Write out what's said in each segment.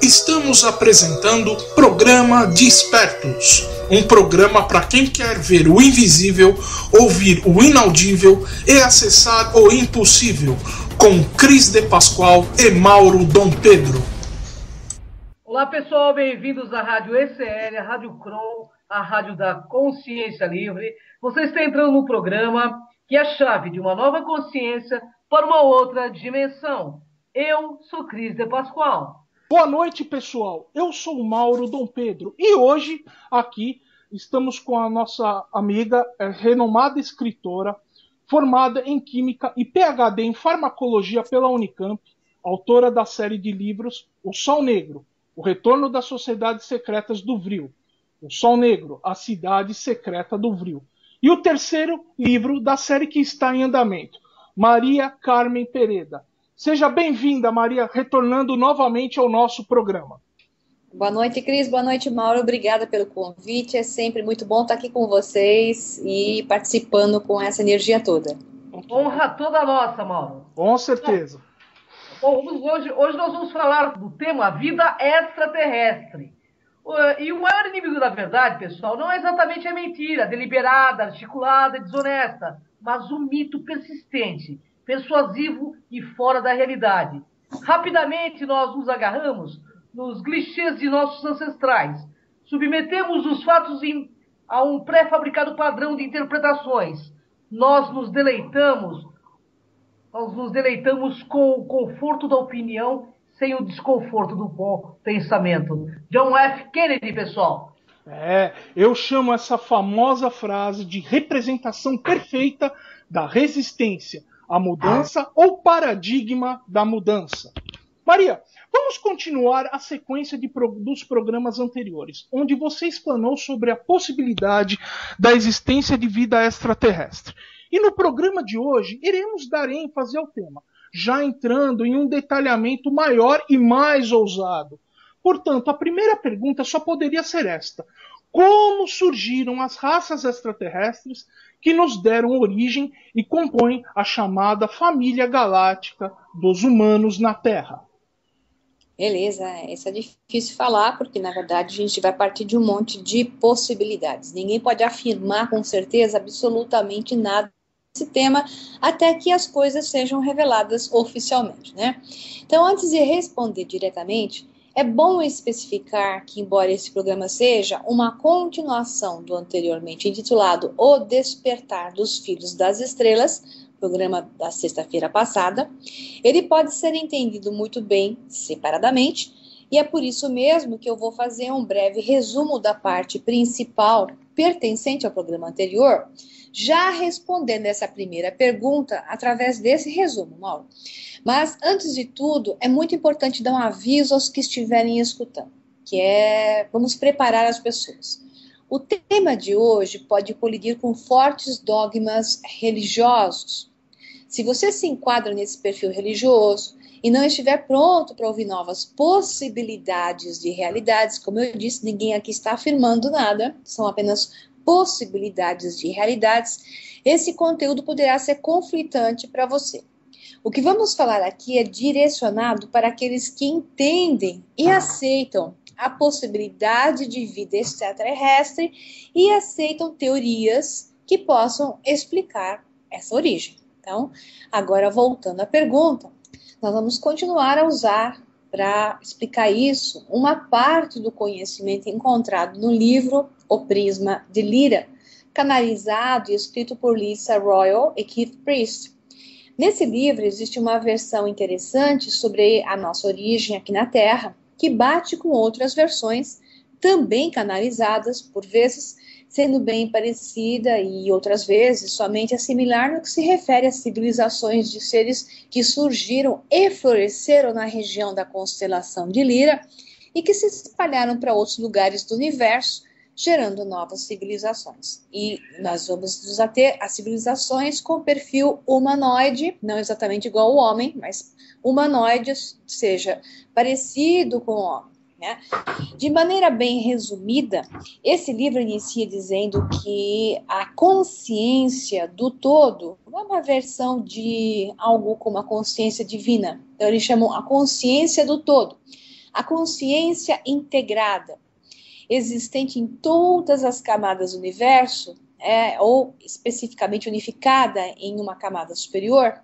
Estamos apresentando Programa Despertos, um programa para quem quer ver o invisível, ouvir o inaudível e acessar o impossível, com Cris de Pascoal e Mauro Dom Pedro. Olá pessoal, bem-vindos à Rádio ECL, a Rádio Crow, a Rádio da Consciência Livre. Você está entrando no programa que é a chave de uma nova consciência para uma outra dimensão. Eu sou Cris de Pascoal. Boa noite, pessoal. Eu sou o Mauro Dom Pedro e hoje aqui estamos com a nossa amiga, renomada escritora, formada em Química e PhD em Farmacologia pela Unicamp, autora da série de livros O Sol Negro, O Retorno das Sociedades Secretas do Vril, O Sol Negro, A Cidade Secreta do Vril, e o terceiro livro da série que está em andamento, Maria Carmen Pereda. Seja bem-vinda, Maria, retornando novamente ao nosso programa. Boa noite, Cris. Boa noite, Mauro. Obrigada pelo convite. É sempre muito bom estar aqui com vocês e participando com essa energia toda. Honra toda nossa, Mauro. Com certeza. Bom, hoje nós vamos falar do tema vida extraterrestre. E o maior inimigo da verdade, pessoal, não é exatamente a mentira deliberada, articulada e desonesta, mas o mito persistente, persuasivo e fora da realidade. Rapidamente nós nos agarramos nos clichês de nossos ancestrais, submetemos os fatos a um pré-fabricado padrão de interpretações. Nós nos deleitamos com o conforto da opinião sem o desconforto do bom pensamento. John F. Kennedy, pessoal. Eu chamo essa famosa frase de representação perfeita da resistência à mudança ou paradigma da mudança. Maria, vamos continuar a sequência dos programas anteriores, onde você explanou sobre a possibilidade da existência de vida extraterrestre. E no programa de hoje, iremos dar ênfase ao tema, já entrando em um detalhamento maior e mais ousado. Portanto, a primeira pergunta só poderia ser esta: como surgiram as raças extraterrestres que nos deram origem e compõem a chamada família galáctica dos humanos na Terra? Beleza, isso é difícil falar, porque na verdade a gente vai partir de um monte de possibilidades. Ninguém pode afirmar com certeza absolutamente nada desse tema, até que as coisas sejam reveladas oficialmente, né? Então, antes de responder diretamente, é bom especificar que, embora esse programa seja uma continuação do anteriormente intitulado O Despertar dos Filhos das Estrelas, programa da sexta-feira passada, ele pode ser entendido muito bem separadamente, e é por isso mesmo que eu vou fazer um breve resumo da parte principal pertencente ao programa anterior, já respondendo essa primeira pergunta através desse resumo, Mauro. Mas, antes de tudo, é muito importante dar um aviso aos que estiverem escutando, que é, vamos preparar as pessoas. O tema de hoje pode colidir com fortes dogmas religiosos. Se você se enquadra nesse perfil religioso e não estiver pronto para ouvir novas possibilidades de realidades, como eu disse, ninguém aqui está afirmando nada, são apenas possibilidades de realidades, esse conteúdo poderá ser conflitante para você. O que vamos falar aqui é direcionado para aqueles que entendem e aceitam a possibilidade de vida extraterrestre e aceitam teorias que possam explicar essa origem. Então, agora voltando à pergunta, nós vamos continuar a usar para explicar isso uma parte do conhecimento encontrado no livro O Prisma de Lyra, canalizado e escrito por Lisa Royal e Keith Priest. Nesse livro existe uma versão interessante sobre a nossa origem aqui na Terra, que bate com outras versões, também canalizadas, por vezes sendo bem parecida e outras vezes somente assimilar no que se refere às civilizações de seres que surgiram e floresceram na região da constelação de Lyra e que se espalharam para outros lugares do universo, gerando novas civilizações. E nós vamos nos ater a civilizações com perfil humanoide, não exatamente igual ao homem, mas humanoide, seja parecido com o homem. Né? De maneira bem resumida, esse livro inicia dizendo que a consciência do todo é uma versão de algo como a consciência divina. Então, eles chamam a consciência do todo. a consciência integrada, existente em todas as camadas do universo, ou especificamente unificada em uma camada superior,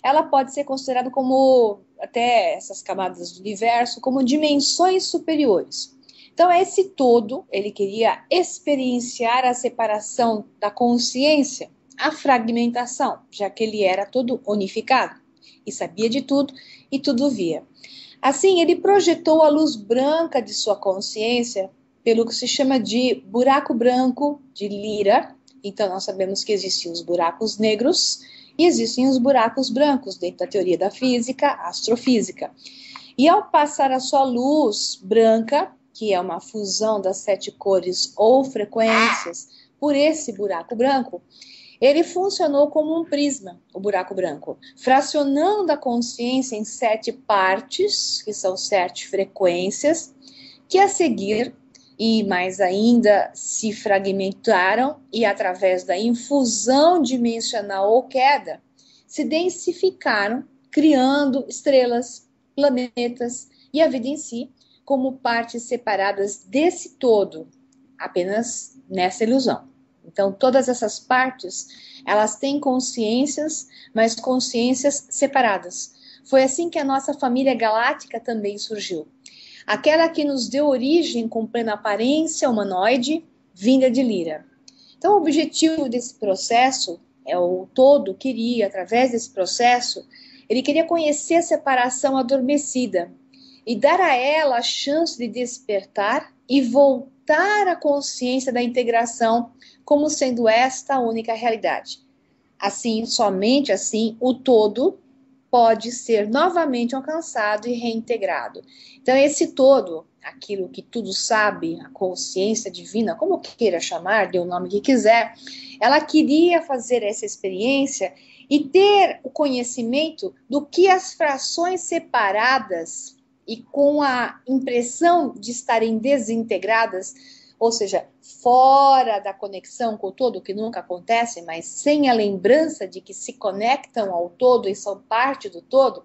ela pode ser considerada como, até essas camadas do universo, como dimensões superiores. Então, esse todo, ele queria experienciar a separação da consciência, a fragmentação, já que ele era todo unificado e sabia de tudo e tudo via. Assim, ele projetou a luz branca de sua consciência pelo que se chama de buraco branco de Lyra. Então, nós sabemos que existem os buracos negros e existem os buracos brancos dentro da teoria da física, astrofísica. E ao passar a sua luz branca, que é uma fusão das 7 cores ou frequências, por esse buraco branco, ele funcionou como um prisma, o buraco branco, fracionando a consciência em 7 partes, que são 7 frequências, que a seguir, e mais ainda, se fragmentaram e através da infusão dimensional ou queda, se densificaram, criando estrelas, planetas e a vida em si, como partes separadas desse todo, apenas nessa ilusão. Então, todas essas partes, elas têm consciências, mas consciências separadas. Foi assim que a nossa família galáctica também surgiu. Aquela que nos deu origem com plena aparência humanoide, vinda de Lyra. Então, o objetivo desse processo, o todo queria, através desse processo, ele queria conhecer a separação adormecida e dar a ela a chance de despertar e voltar à consciência da integração como sendo esta a única realidade. Assim, somente assim, o todo pode ser novamente alcançado e reintegrado. Então, esse todo, aquilo que tudo sabe, a consciência divina, como queira chamar, dê o nome que quiser, ela queria fazer essa experiência e ter o conhecimento do que as frações separadas e com a impressão de estarem desintegradas, ou seja, fora da conexão com o todo, que nunca acontece, mas sem a lembrança de que se conectam ao todo e são parte do todo,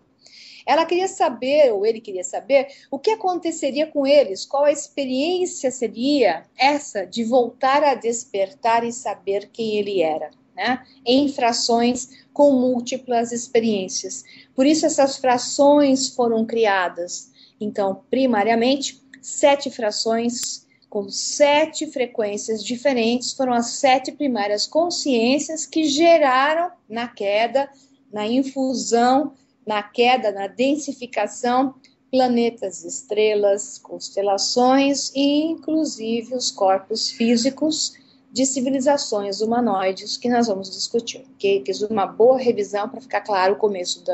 ela queria saber, ou ele queria saber, o que aconteceria com eles, qual a experiência seria essa de voltar a despertar e saber quem ele era, né? Em frações com múltiplas experiências. Por isso essas frações foram criadas. Então, primariamente, 7 frações com 7 frequências diferentes foram as 7 primárias consciências que geraram na queda, na infusão, na queda, na densificação, planetas, estrelas, constelações e, inclusive, os corpos físicos de civilizações humanoides que nós vamos discutir. Okay? Fiz uma boa revisão para ficar claro o começo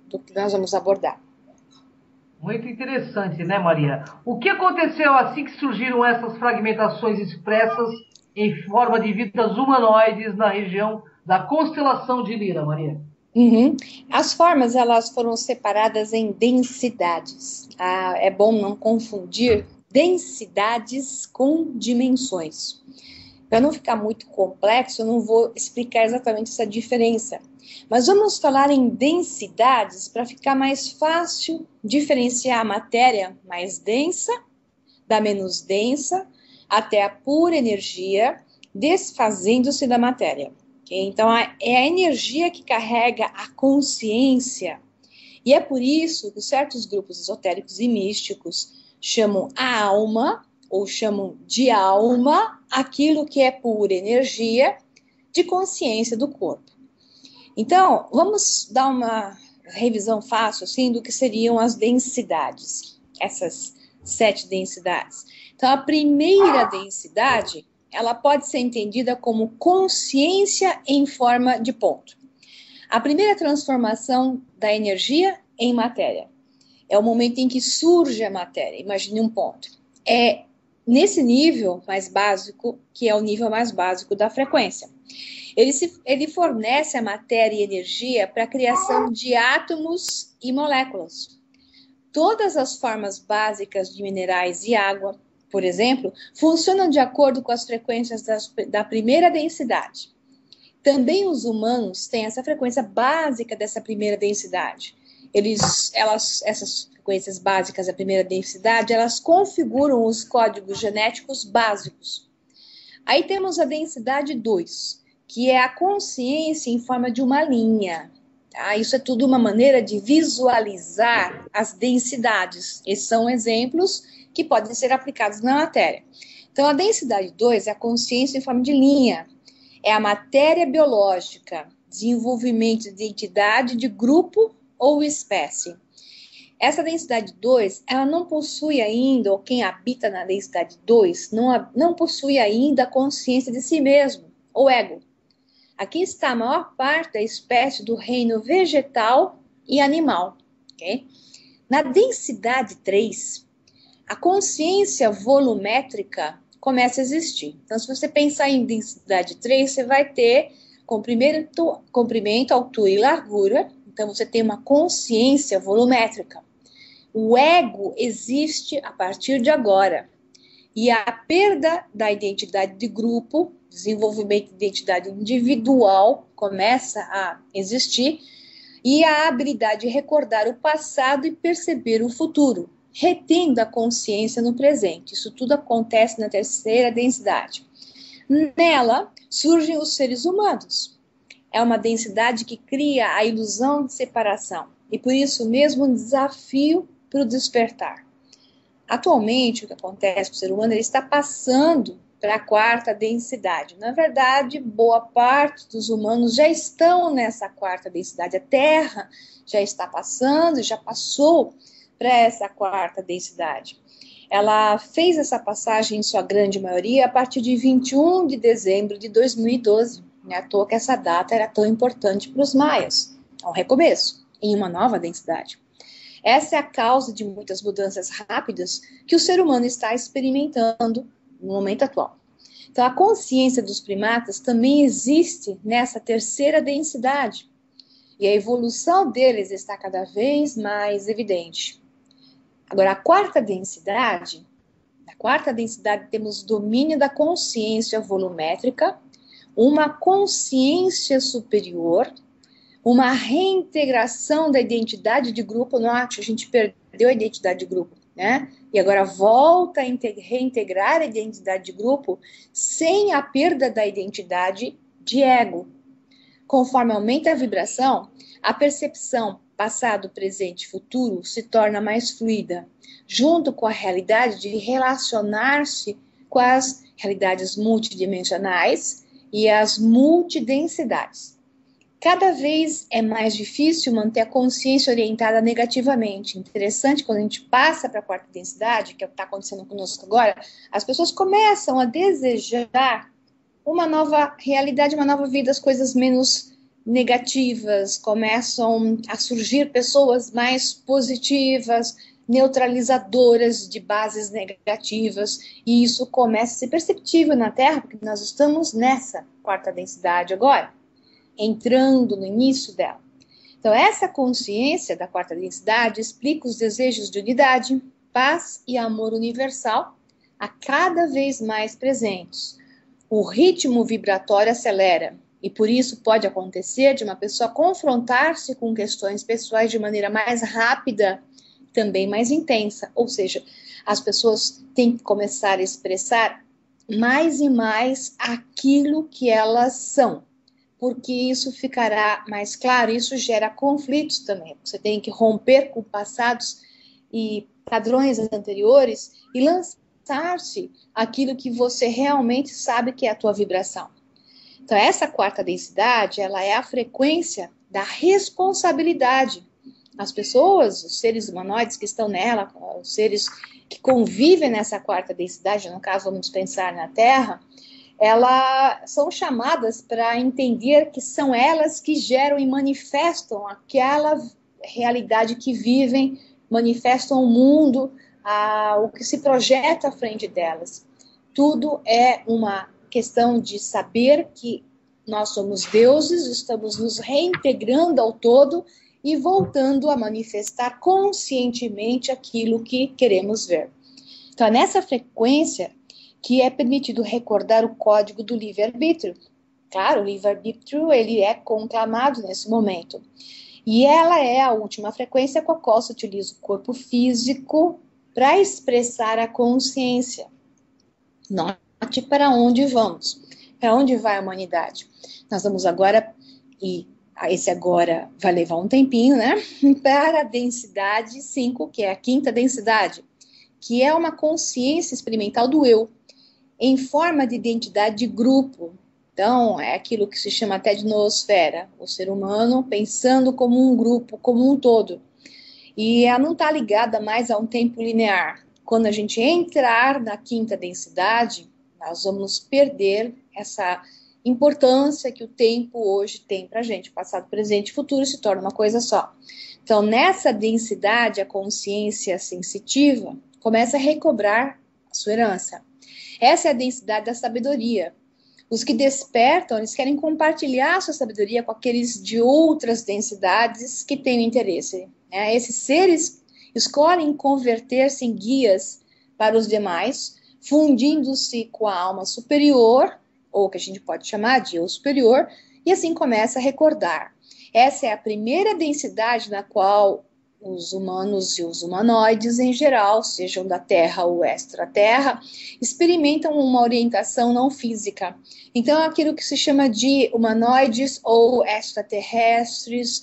do que nós vamos abordar. Muito interessante, né, Maria? O que aconteceu assim que surgiram essas fragmentações expressas em forma de vidas humanoides na região da constelação de Lyra, Maria? As formas, elas foram separadas em densidades. É bom não confundir densidades com dimensões. Para não ficar muito complexo, eu não vou explicar exatamente essa diferença. Mas vamos falar em densidades para ficar mais fácil diferenciar a matéria mais densa da menos densa até a pura energia desfazendo-se da matéria. Okay? Então, é a energia que carrega a consciência. E é por isso que certos grupos esotéricos e místicos chamam a alma, ou chamam de alma, aquilo que é pura energia de consciência do corpo. Então, vamos dar uma revisão fácil, assim, do que seriam as densidades, essas 7 densidades. Então, a primeira densidade, ela pode ser entendida como consciência em forma de ponto. A primeira transformação da energia em matéria. É o momento em que surge a matéria, imagine um ponto. É nesse nível mais básico, que é o nível mais básico da frequência. Ele fornece a matéria e energia para a criação de átomos e moléculas. Todas as formas básicas de minerais e água, por exemplo, funcionam de acordo com as frequências da primeira densidade. Também os humanos têm essa frequência básica dessa primeira densidade. essas frequências básicas da primeira densidade, elas configuram os códigos genéticos básicos. Aí temos a densidade 2, que é a consciência em forma de uma linha. Tá? Isso é tudo uma maneira de visualizar as densidades. Esses são exemplos que podem ser aplicados na matéria. Então, a densidade 2 é a consciência em forma de linha. É a matéria biológica, desenvolvimento de identidade de grupo ou espécie. Essa densidade 2, ela não possui ainda, ou quem habita na densidade 2, não possui ainda a consciência de si mesmo, ou ego. Aqui está a maior parte da espécie do reino vegetal e animal. Okay? Na densidade 3, a consciência volumétrica começa a existir. Então, se você pensar em densidade 3, você vai ter comprimento, altura e largura. Então, você tem uma consciência volumétrica. O ego existe a partir de agora. E a perda da identidade de grupo, desenvolvimento de identidade individual começa a existir, e a habilidade de recordar o passado e perceber o futuro, retendo a consciência no presente. Isso tudo acontece na terceira densidade. Nela surgem os seres humanos. É uma densidade que cria a ilusão de separação, e por isso mesmo um desafio para o despertar. Atualmente, o que acontece com o ser humano, ele está passando para a quarta densidade. Na verdade, boa parte dos humanos já estão nessa quarta densidade. A Terra já está passando, já passou para essa quarta densidade. Ela fez essa passagem, em sua grande maioria, a partir de 21 de dezembro de 2012. Não é à toa que essa data era tão importante para os maias. É um recomeço, em uma nova densidade. Essa é a causa de muitas mudanças rápidas que o ser humano está experimentando no momento atual. Então, a consciência dos primatas também existe nessa terceira densidade. E a evolução deles está cada vez mais evidente. Agora, na quarta densidade temos domínio da consciência volumétrica, uma consciência superior, uma reintegração da identidade de grupo. Nossa, a gente perdeu a identidade de grupo, né? E agora volta a reintegrar a identidade de grupo sem a perda da identidade de ego. Conforme aumenta a vibração, a percepção passado, presente e futuro se torna mais fluida, junto com a realidade de relacionar-se com as realidades multidimensionais e as multidensidades. Cada vez é mais difícil manter a consciência orientada negativamente. Interessante, quando a gente passa para a quarta densidade, que é o que está acontecendo conosco agora, as pessoas começam a desejar uma nova realidade, uma nova vida, as coisas menos negativas, começam a surgir pessoas mais positivas, neutralizadoras de bases negativas, e isso começa a ser perceptível na Terra, porque nós estamos nessa quarta densidade agora, entrando no início dela. Então, essa consciência da quarta densidade explica os desejos de unidade, paz e amor universal a cada vez mais presentes. O ritmo vibratório acelera, e por isso pode acontecer de uma pessoa confrontar-se com questões pessoais de maneira mais rápida, também mais intensa. Ou seja, as pessoas têm que começar a expressar mais e mais aquilo que elas são, porque isso ficará mais claro, isso gera conflitos também. Você tem que romper com passados e padrões anteriores e lançar-se aquilo que você realmente sabe que é a tua vibração. Então, essa quarta densidade, ela é a frequência da responsabilidade. As pessoas, os seres humanoides que estão nela, os seres que convivem nessa quarta densidade, no caso, vamos pensar na Terra, elas são chamadas para entender que são elas que geram e manifestam aquela realidade que vivem, manifestam o mundo, o que se projeta à frente delas. Tudo é uma questão de saber que nós somos deuses, estamos nos reintegrando ao todo e voltando a manifestar conscientemente aquilo que queremos ver. Então, é nessa frequência que é permitido recordar o código do livre-arbítrio. Claro, o livre-arbítrio ele é conclamado nesse momento. E ela é a última frequência com a qual se utiliza o corpo físico para expressar a consciência. Note para onde vamos, para onde vai a humanidade. Nós vamos agora, e esse agora vai levar um tempinho, né? Para a densidade 5, que é a quinta densidade, que é uma consciência experimental do eu, em forma de identidade de grupo. Então, é aquilo que se chama até de noosfera, o ser humano pensando como um grupo, como um todo. E ela não está ligada mais a um tempo linear. Quando a gente entrar na quinta densidade, nós vamos perder essa importância que o tempo hoje tem para a gente. Passado, presente e futuro se torna uma coisa só. Então, nessa densidade, a consciência sensitiva começa a recobrar a sua herança. Essa é a densidade da sabedoria. Os que despertam, eles querem compartilhar a sua sabedoria com aqueles de outras densidades que têm interesse. Esses seres escolhem converter-se em guias para os demais, fundindo-se com a alma superior, ou que a gente pode chamar de eu superior, e assim começa a recordar. Essa é a primeira densidade na qual os humanos e os humanoides em geral, sejam da Terra ou extraterra, experimentam uma orientação não física. Então, aquilo que se chama de humanoides ou extraterrestres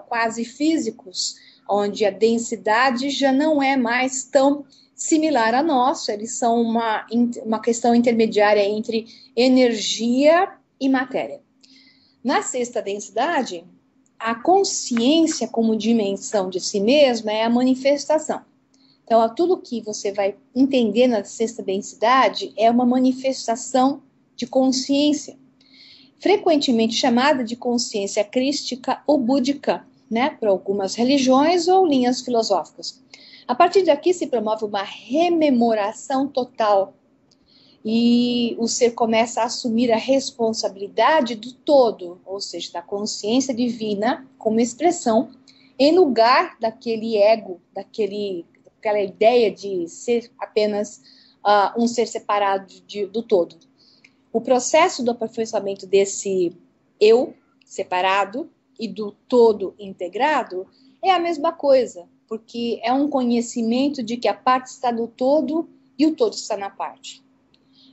quase físicos, onde a densidade já não é mais tão similar à nossa, eles são uma questão intermediária entre energia e matéria. Na sexta densidade, a consciência como dimensão de si mesma é a manifestação. Então, tudo que você vai entender na sexta densidade é uma manifestação de consciência, frequentemente chamada de consciência crística ou búdica, né, por algumas religiões ou linhas filosóficas. A partir daqui se promove uma rememoração total e o ser começa a assumir a responsabilidade do todo, ou seja, da consciência divina como expressão, em lugar daquele ego, daquela ideia de ser apenas um ser separado do todo. O processo do aperfeiçoamento desse eu separado e do todo integrado é a mesma coisa, porque é um conhecimento de que a parte está no todo e o todo está na parte.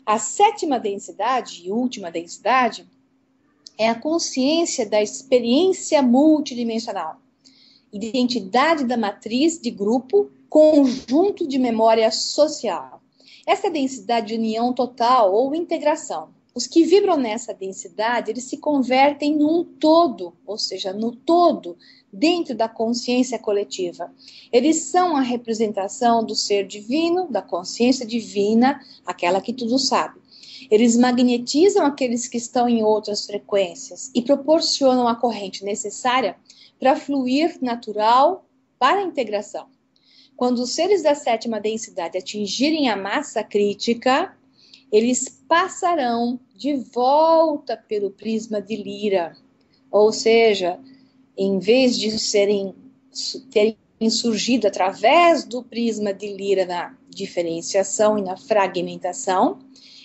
A sétima densidade e última densidade é a consciência da experiência multidimensional, identidade da matriz de grupo, conjunto de memória social. Essa é a densidade de união total ou integração. Os que vibram nessa densidade, eles se convertem num todo, ou seja, no todo, dentro da consciência coletiva. Eles são a representação do ser divino, da consciência divina, aquela que tudo sabe. Eles magnetizam aqueles que estão em outras frequências e proporcionam a corrente necessária para fluir natural para a integração. Quando os seres da sétima densidade atingirem a massa crítica, eles passarão de volta pelo prisma de Lira, ou seja, em vez de terem surgido através do prisma de Lira na diferenciação e na fragmentação,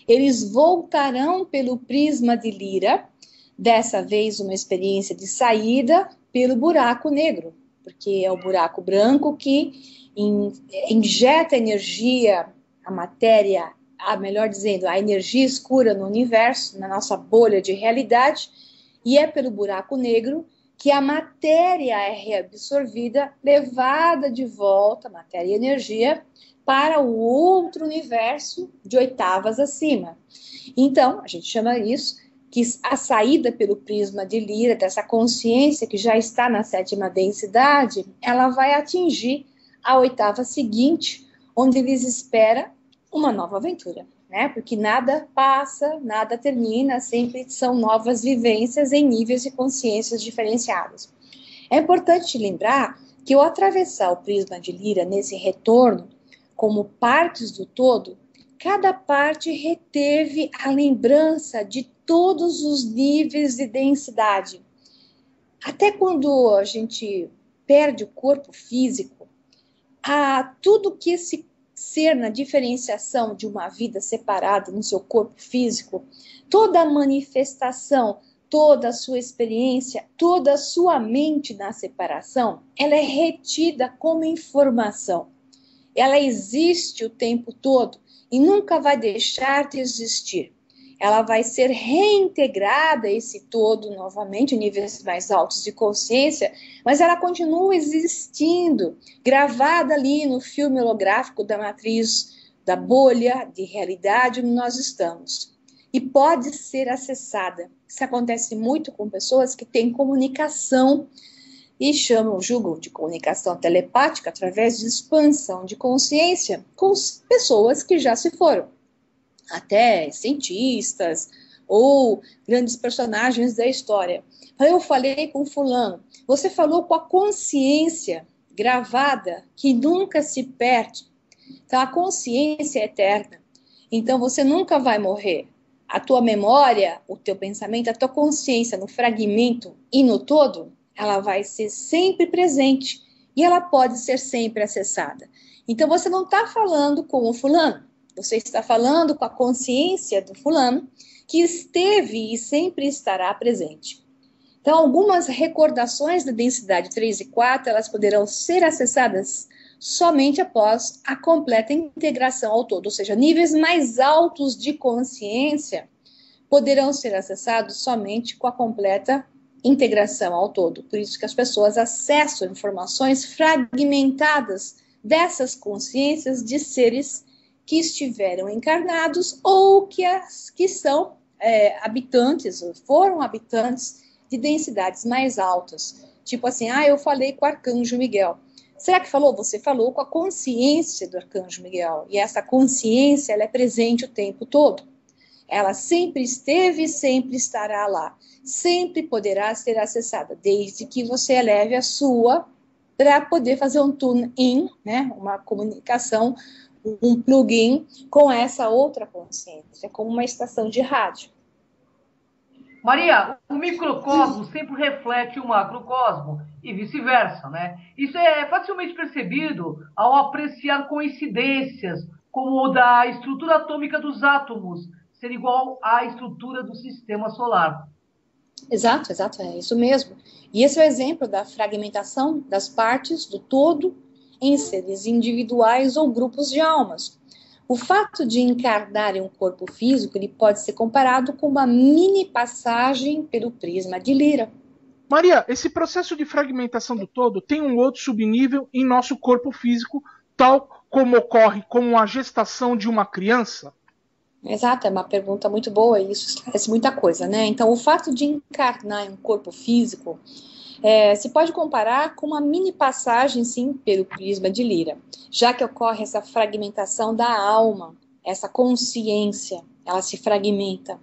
eles voltarão pelo prisma de Lira, dessa vez uma experiência de saída pelo buraco negro, porque é o buraco branco que injeta energia, a matéria, melhor dizendo, a energia escura no universo, na nossa bolha de realidade, e é pelo buraco negro que a matéria é reabsorvida, levada de volta, matéria e energia, para o outro universo de oitavas acima. Então, a gente chama isso que a saída pelo prisma de Lira, dessa consciência que já está na sétima densidade, ela vai atingir a oitava seguinte, onde eles esperam uma nova aventura, né? Porque nada passa, nada termina, sempre são novas vivências em níveis de consciências diferenciados. É importante lembrar que ao atravessar o prisma de Lira nesse retorno, como partes do todo, cada parte reteve a lembrança de todos os níveis de densidade. Até quando a gente perde o corpo físico, tudo que esse ser na diferenciação de uma vida separada no seu corpo físico, toda a manifestação, toda a sua experiência, toda a sua mente na separação, ela é retida como informação. Ela existe o tempo todo e nunca vai deixar de existir. Ela vai ser reintegrada, esse todo, novamente, em níveis mais altos de consciência, mas ela continua existindo, gravada ali no filme holográfico da matriz, da bolha de realidade onde nós estamos. E pode ser acessada. Isso acontece muito com pessoas que têm comunicação e julgam de comunicação telepática através de expansão de consciência com pessoas que já se foram. Até cientistas ou grandes personagens da história. Eu falei com fulano, você falou com a consciência gravada que nunca se perde. Então a consciência é eterna. Então você nunca vai morrer. A tua memória, o teu pensamento, a tua consciência no fragmento e no todo, ela vai ser sempre presente e ela pode ser sempre acessada. Então você não está falando com o fulano. Você está falando com a consciência do fulano que esteve e sempre estará presente. Então, algumas recordações da densidade 3 e 4, elas poderão ser acessadas somente após a completa integração ao todo. Ou seja, níveis mais altos de consciência poderão ser acessados somente com a completa integração ao todo. Por isso que as pessoas acessam informações fragmentadas dessas consciências de seres que estiveram encarnados ou que são habitantes, ou foram habitantes de densidades mais altas. Tipo assim, eu falei com o Arcanjo Miguel. Será que falou? Você falou com a consciência do Arcanjo Miguel. E essa consciência, ela é presente o tempo todo. Ela sempre esteve e sempre estará lá. Sempre poderá ser acessada, desde que você eleve a sua para poder fazer um tune-in, né? Uma comunicação, um plugin com essa outra consciência, como uma estação de rádio. Maria, o microcosmo sempre reflete o macrocosmo e vice-versa, né? Isso é facilmente percebido ao apreciar coincidências, como o da estrutura atômica dos átomos ser igual à estrutura do sistema solar. Exato, é isso mesmo. E esse é o exemplo da fragmentação das partes do todo em seres individuais ou grupos de almas. O fato de encarnar em um corpo físico, ele pode ser comparado com uma mini passagem pelo prisma de Lyra. Maria, esse processo de fragmentação do todo tem um outro subnível em nosso corpo físico, tal como ocorre com a gestação de uma criança? Exato, é uma pergunta muito boa e isso esclarece muita coisa, né? Então, o fato de encarnar em um corpo físico se pode comparar com uma mini passagem, sim, pelo prisma de Lyra, já que ocorre essa fragmentação da alma, essa consciência, ela se fragmenta.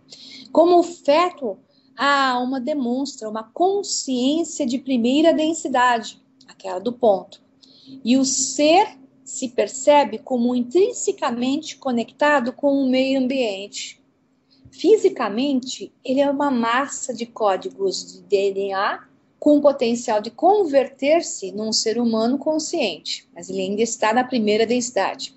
Como o feto, a alma demonstra uma consciência de primeira densidade, aquela do ponto, e o ser se percebe como intrinsecamente conectado com o meio ambiente. Fisicamente, ele é uma massa de códigos de DNA com o potencial de converter-se num ser humano consciente, mas ele ainda está na primeira densidade.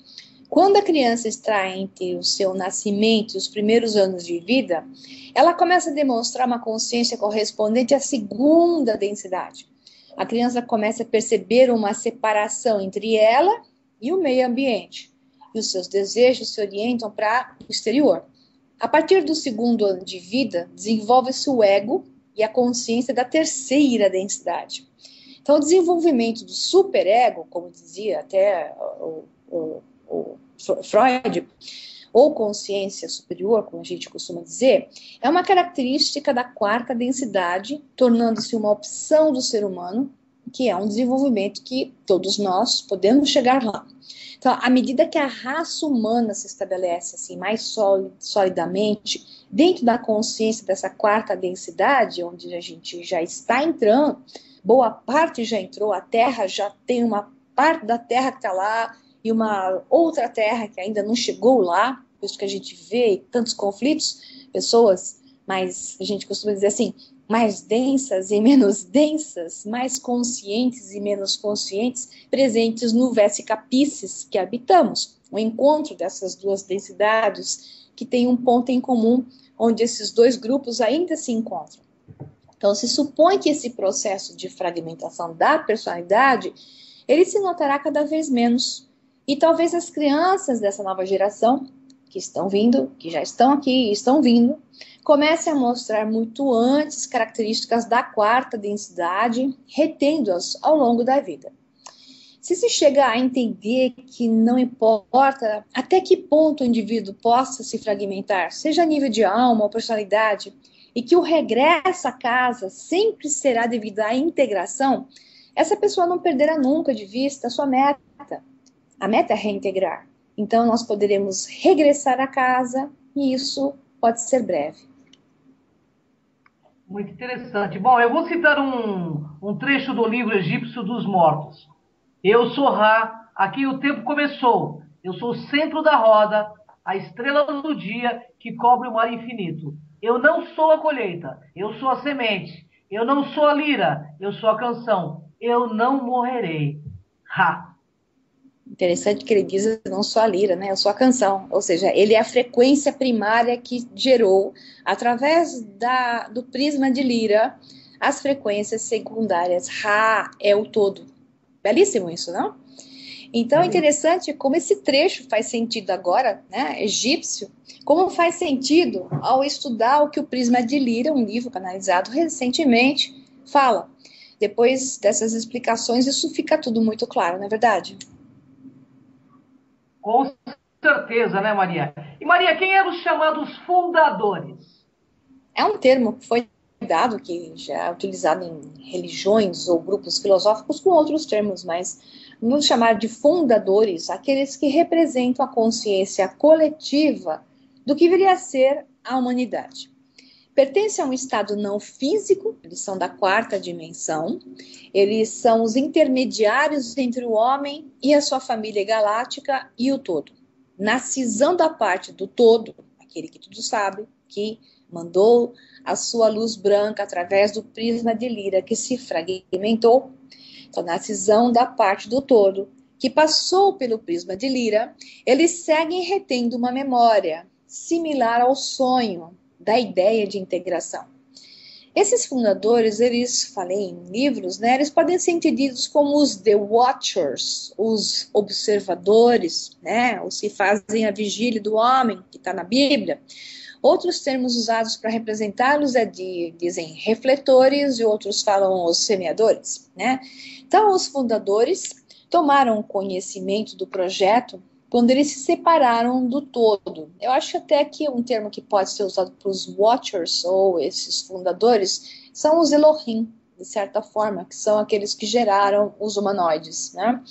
Quando a criança está entre o seu nascimento e os primeiros anos de vida, ela começa a demonstrar uma consciência correspondente à segunda densidade. A criança começa a perceber uma separação entre ela e o meio ambiente, e os seus desejos se orientam para o exterior. A partir do segundo ano de vida, desenvolve-se o ego e a consciência da terceira densidade. Então, o desenvolvimento do superego, como dizia até o Freud, ou consciência superior, como a gente costuma dizer, é uma característica da quarta densidade, tornando-se uma opção do ser humano, que é um desenvolvimento que todos nós podemos chegar lá. Então, à medida que a raça humana se estabelece assim, mais solidamente, dentro da consciência dessa quarta densidade, onde a gente já está entrando, boa parte já entrou, a Terra já tem uma parte da Terra que está lá, e uma outra Terra que ainda não chegou lá, por isso que a gente vê tantos conflitos, pessoas mais, a gente costuma dizer assim, mais densas e menos densas, mais conscientes e menos conscientes, presentes no Vesica Piscis que habitamos. O encontro dessas duas densidades que tem um ponto em comum, onde esses dois grupos ainda se encontram. Então, se supõe que esse processo de fragmentação da personalidade, ele se notará cada vez menos. E talvez as crianças dessa nova geração, que estão vindo, que já estão aqui e estão vindo, comecem a mostrar muito antes características da quarta densidade, retendo-as ao longo da vida. Se se chega a entender que não importa até que ponto o indivíduo possa se fragmentar, seja a nível de alma ou personalidade, e que o regresso à casa sempre será devido à integração, essa pessoa não perderá nunca de vista a sua meta. A meta é reintegrar. Então, nós poderemos regressar à casa e isso pode ser breve. Muito interessante. Bom, eu vou citar um trecho do livro Egípcio dos Mortos. Eu sou Ra, aqui o tempo começou. Eu sou o centro da roda, a estrela do dia que cobre o mar infinito. Eu não sou a colheita, eu sou a semente. Eu não sou a lira, eu sou a canção. Eu não morrerei. Ra. Interessante que ele diz, eu não sou a lira, né? Eu sou a canção. Ou seja, ele é a frequência primária que gerou, através do prisma de lira, as frequências secundárias. Ra é o todo. Belíssimo isso, não? Então, é interessante como esse trecho faz sentido agora, né? Egípcio, como faz sentido ao estudar o que o Prisma de Lira, um livro canalizado recentemente, fala. Depois dessas explicações, isso fica tudo muito claro, não é verdade? Com certeza, né, Maria? E, Maria, quem eram os chamados fundadores? É um termo que foi dado, que já é utilizado em religiões ou grupos filosóficos com outros termos, mas vamos chamar de fundadores aqueles que representam a consciência coletiva do que viria a ser a humanidade. Pertence a um estado não físico, eles são da quarta dimensão, eles são os intermediários entre o homem e a sua família galáctica e o todo. Na cisão da parte do todo, aquele que tudo sabe, que mandou a sua luz branca através do prisma de Lira que se fragmentou, então na cisão da parte do todo, que passou pelo prisma de Lira, eles seguem retendo uma memória similar ao sonho, da ideia de integração. Esses fundadores, eles, falei em livros, né, eles podem ser entendidos como os The Watchers, os observadores, né, os que fazem a vigília do homem, que está na Bíblia. Outros termos usados para representá-los dizem refletores e outros falam os semeadores, né. Então, os fundadores tomaram conhecimento do projeto quando eles se separaram do todo. Eu acho até que um termo que pode ser usado para os Watchers, ou esses fundadores, são os Elohim, de certa forma, que são aqueles que geraram os humanoides, né?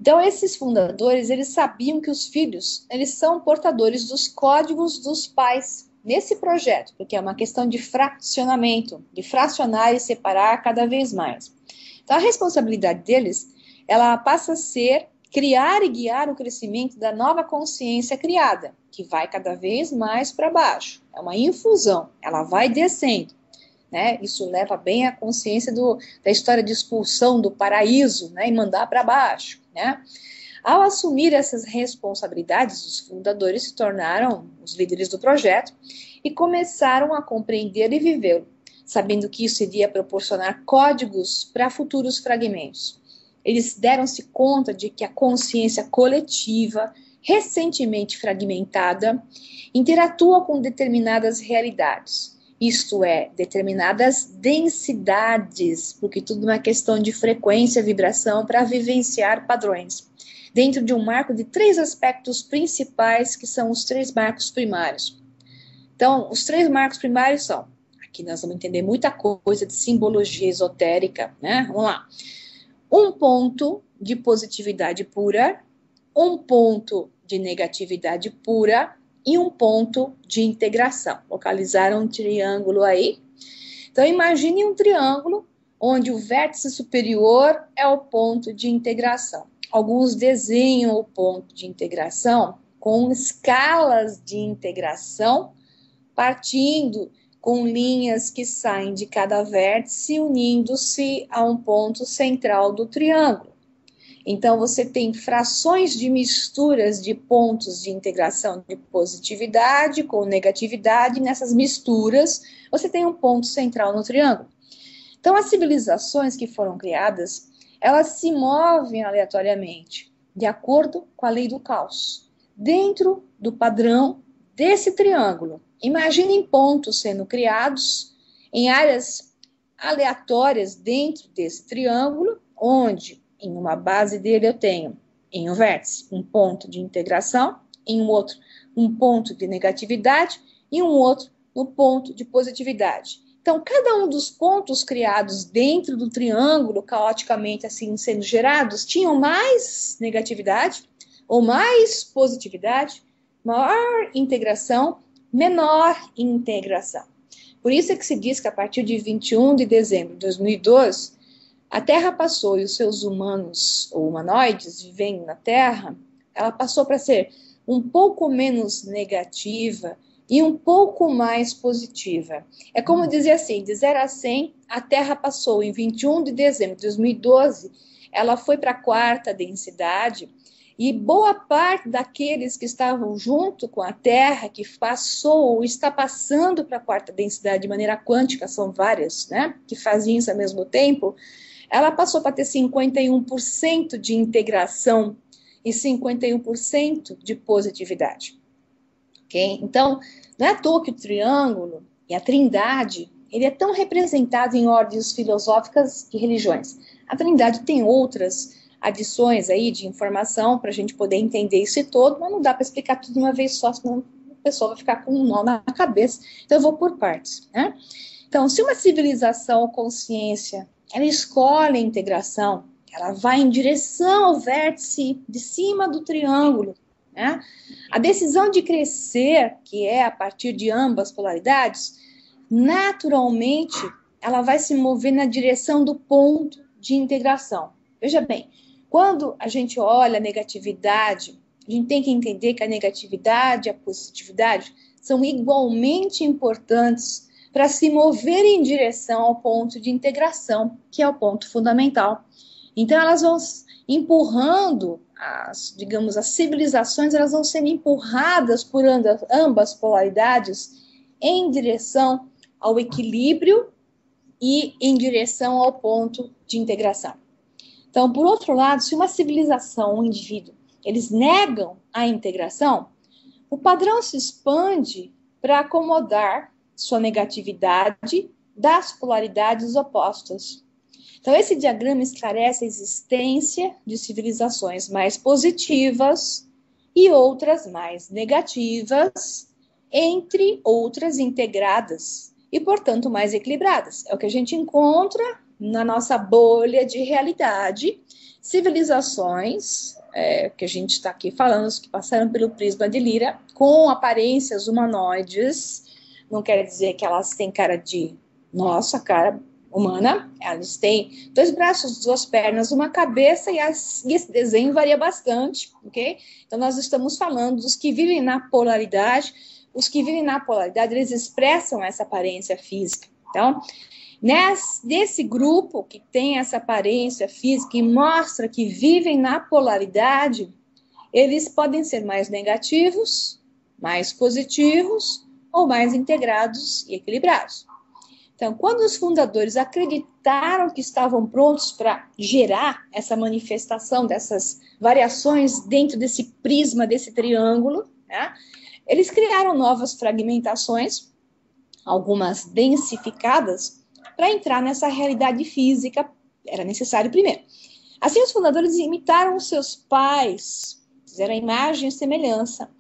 Então, esses fundadores, eles sabiam que os filhos, eles são portadores dos códigos dos pais nesse projeto, porque é uma questão de fracionamento, de fracionar e separar cada vez mais. Então, a responsabilidade deles, ela passa a ser criar e guiar o crescimento da nova consciência criada, que vai cada vez mais para baixo. É uma infusão, ela vai descendo, né? Isso leva bem à consciência da história de expulsão do paraíso, né? E mandar para baixo, né? Ao assumir essas responsabilidades, os fundadores se tornaram os líderes do projeto e começaram a compreender e vivê-lo, sabendo que isso iria proporcionar códigos para futuros fragmentos. Eles deram-se conta de que a consciência coletiva, recentemente fragmentada, interatua com determinadas realidades, isto é, determinadas densidades, porque tudo é uma questão de frequência, vibração, para vivenciar padrões, dentro de um marco de 3 aspectos principais, que são os 3 marcos primários. Então, os 3 marcos primários são, aqui nós vamos entender muita coisa de simbologia esotérica, né? Vamos lá. Um ponto de positividade pura, um ponto de negatividade pura e um ponto de integração. Localizaram um triângulo aí? Então, imagine um triângulo onde o vértice superior é o ponto de integração. Alguns desenham o ponto de integração com escalas de integração, partindo com linhas que saem de cada vértice, unindo-se a um ponto central do triângulo. Então, você tem frações de misturas de pontos de integração de positividade com negatividade. Nessas misturas, você tem um ponto central no triângulo. Então, as civilizações que foram criadas, elas se movem aleatoriamente, de acordo com a lei do caos, dentro do padrão desse triângulo. Imaginem pontos sendo criados em áreas aleatórias dentro desse triângulo, onde em uma base dele eu tenho, em um vértice, um ponto de integração, em um outro, um ponto de negatividade, e um outro, um ponto de positividade. Então, cada um dos pontos criados dentro do triângulo, caoticamente assim sendo gerados, tinham mais negatividade ou mais positividade, maior integração, menor integração. Por isso é que se diz que a partir de 21 de dezembro de 2012, a Terra passou, e os seus humanos ou humanoides vivendo na Terra, ela passou para ser um pouco menos negativa e um pouco mais positiva. É como dizer assim, de 0 a 100, a Terra passou em 21 de dezembro de 2012, ela foi para a 4ª densidade, e boa parte daqueles que estavam junto com a Terra, que passou ou está passando para a 4ª densidade de maneira quântica, são várias, né, que faziam isso ao mesmo tempo, ela passou para ter 51% de integração e 51% de positividade. Okay? Então, não é à toa que o triângulo e a trindade, ele é tão representado em ordens filosóficas e religiões. A trindade tem outras adições aí de informação para a gente poder entender isso todo, mas não dá para explicar tudo de uma vez só, senão a pessoa vai ficar com um nó na cabeça. Então, eu vou por partes, né? Então, se uma civilização ou consciência ela escolhe a integração, ela vai em direção ao vértice de cima do triângulo, né? A decisão de crescer, que é a partir de ambas polaridades, naturalmente, ela vai se mover na direção do ponto de integração. Veja bem, quando a gente olha a negatividade, a gente tem que entender que a negatividade e a positividade são igualmente importantes para se mover em direção ao ponto de integração, que é o ponto fundamental. Então, elas vão empurrando, as civilizações, elas vão sendo empurradas por ambas polaridades em direção ao equilíbrio e em direção ao ponto de integração. Então, por outro lado, se uma civilização, um indivíduo, eles negam a integração, o padrão se expande para acomodar sua negatividade das polaridades opostas. Então, esse diagrama esclarece a existência de civilizações mais positivas e outras mais negativas, entre outras integradas e, portanto, mais equilibradas. É o que a gente encontra na nossa bolha de realidade, civilizações, que a gente está aqui falando, que passaram pelo prisma de Lyra, com aparências humanoides. Não quer dizer que elas têm cara de nossa, cara humana. Elas têm 2 braços, 2 pernas, uma cabeça, e esse desenho varia bastante, ok? Então, nós estamos falando dos que vivem na polaridade. Os que vivem na polaridade, eles expressam essa aparência física. Então, nesse grupo que tem essa aparência física e mostra que vivem na polaridade, eles podem ser mais negativos, mais positivos, ou mais integrados e equilibrados. Então, quando os fundadores acreditaram que estavam prontos para gerar essa manifestação dessas variações dentro desse prisma, desse triângulo, né, eles criaram novas fragmentações, algumas densificadas, para entrar nessa realidade física. Era necessário primeiro. Assim, os fundadores imitaram os seus pais, fizeram a imagem e semelhança,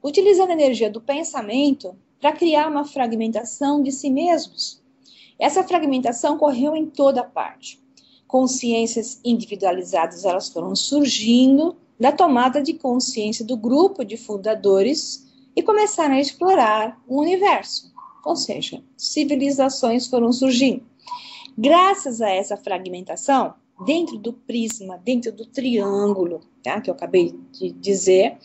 utilizando a energia do pensamento para criar uma fragmentação de si mesmos. Essa fragmentação correu em toda parte. Consciências individualizadas, elas foram surgindo da tomada de consciência do grupo de fundadores e começaram a explorar o universo. Ou seja, civilizações foram surgindo. Graças a essa fragmentação, dentro do prisma, dentro do triângulo, tá, que eu acabei de dizer,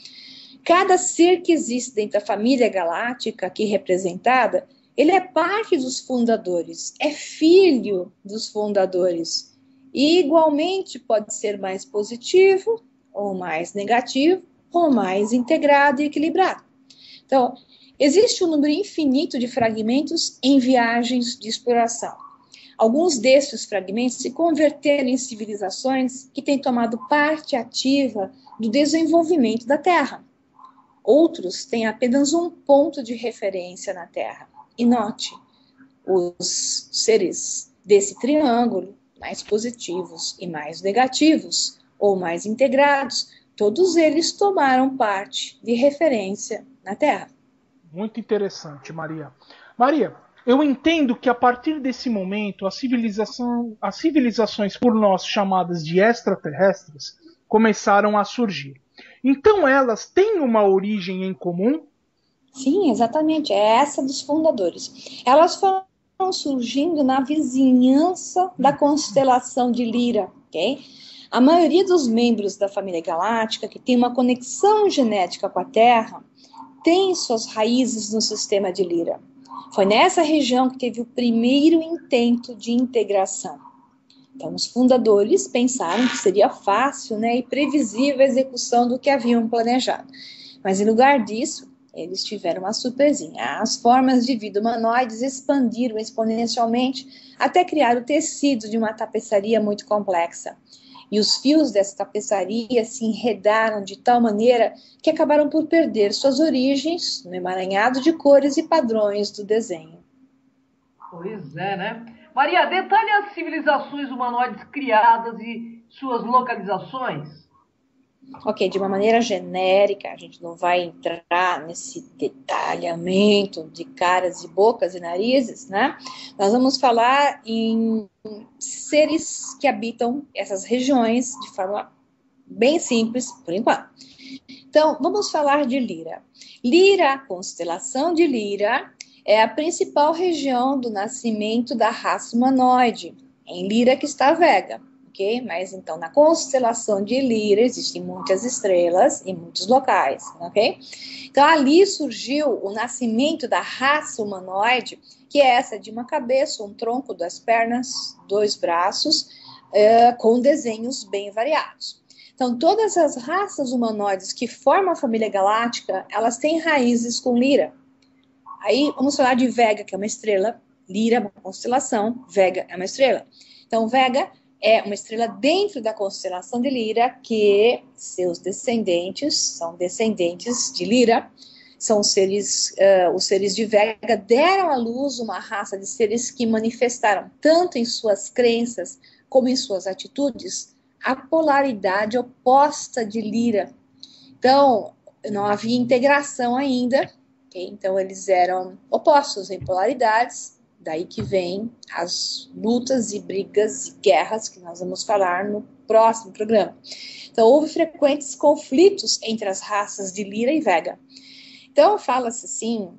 cada ser que existe dentro da família galáctica aqui representada, ele é parte dos fundadores, é filho dos fundadores. E igualmente pode ser mais positivo, ou mais negativo, ou mais integrado e equilibrado. Então, existe um número infinito de fragmentos em viagens de exploração. Alguns desses fragmentos se converteram em civilizações que têm tomado parte ativa do desenvolvimento da Terra. Outros têm apenas um ponto de referência na Terra. E note, os seres desse triângulo, mais positivos e mais negativos, ou mais integrados, todos eles tomaram parte de referência na Terra. Muito interessante, Maria. Maria, eu entendo que a partir desse momento, as civilizações por nós chamadas de extraterrestres começaram a surgir. Então elas têm uma origem em comum? Sim, exatamente. É essa dos fundadores. Elas foram surgindo na vizinhança da constelação de Lira, ok? A maioria dos membros da família galáctica que tem uma conexão genética com a Terra tem suas raízes no sistema de Lira. Foi nessa região que teve o primeiro intento de integração. Então, os fundadores pensaram que seria fácil, e previsível a execução do que haviam planejado. Mas, em lugar disso, eles tiveram uma surpresinha. As formas de vida humanoides expandiram exponencialmente até criar o tecido de uma tapeçaria muito complexa. E os fios dessa tapeçaria se enredaram de tal maneira que acabaram por perder suas origens no emaranhado de cores e padrões do desenho. Pois é, né? Maria, detalhe as civilizações humanoides criadas e suas localizações. Ok, de uma maneira genérica, a gente não vai entrar nesse detalhamento de caras e bocas e narizes, né? Nós vamos falar em seres que habitam essas regiões de forma bem simples, por enquanto. Então, vamos falar de Lira. Lira, a constelação de Lira, é a principal região do nascimento da raça humanoide. Em Lira que está a Vega. Okay? Mas, então, na constelação de Lira existem muitas estrelas em muitos locais, ok? Então, ali surgiu o nascimento da raça humanoide, que é essa de uma cabeça, um tronco, 2 pernas, 2 braços, com desenhos bem variados. Então, todas as raças humanoides que formam a família galáctica, elas têm raízes com Lira. Aí, vamos falar de Vega, que é uma estrela, Lira é uma constelação, Vega é uma estrela. Então, Vega é uma estrela dentro da constelação de Lira, que seus descendentes são descendentes de Lira, são seres, os seres de Vega deram à luz uma raça de seres que manifestaram, tanto em suas crenças como em suas atitudes, a polaridade oposta de Lira. Então, não havia integração ainda, okay? Então eles eram opostos em polaridades. Daí que vem as lutas e brigas e guerras que nós vamos falar no próximo programa. Então, houve frequentes conflitos entre as raças de Lira e Vega. Então, fala-se assim,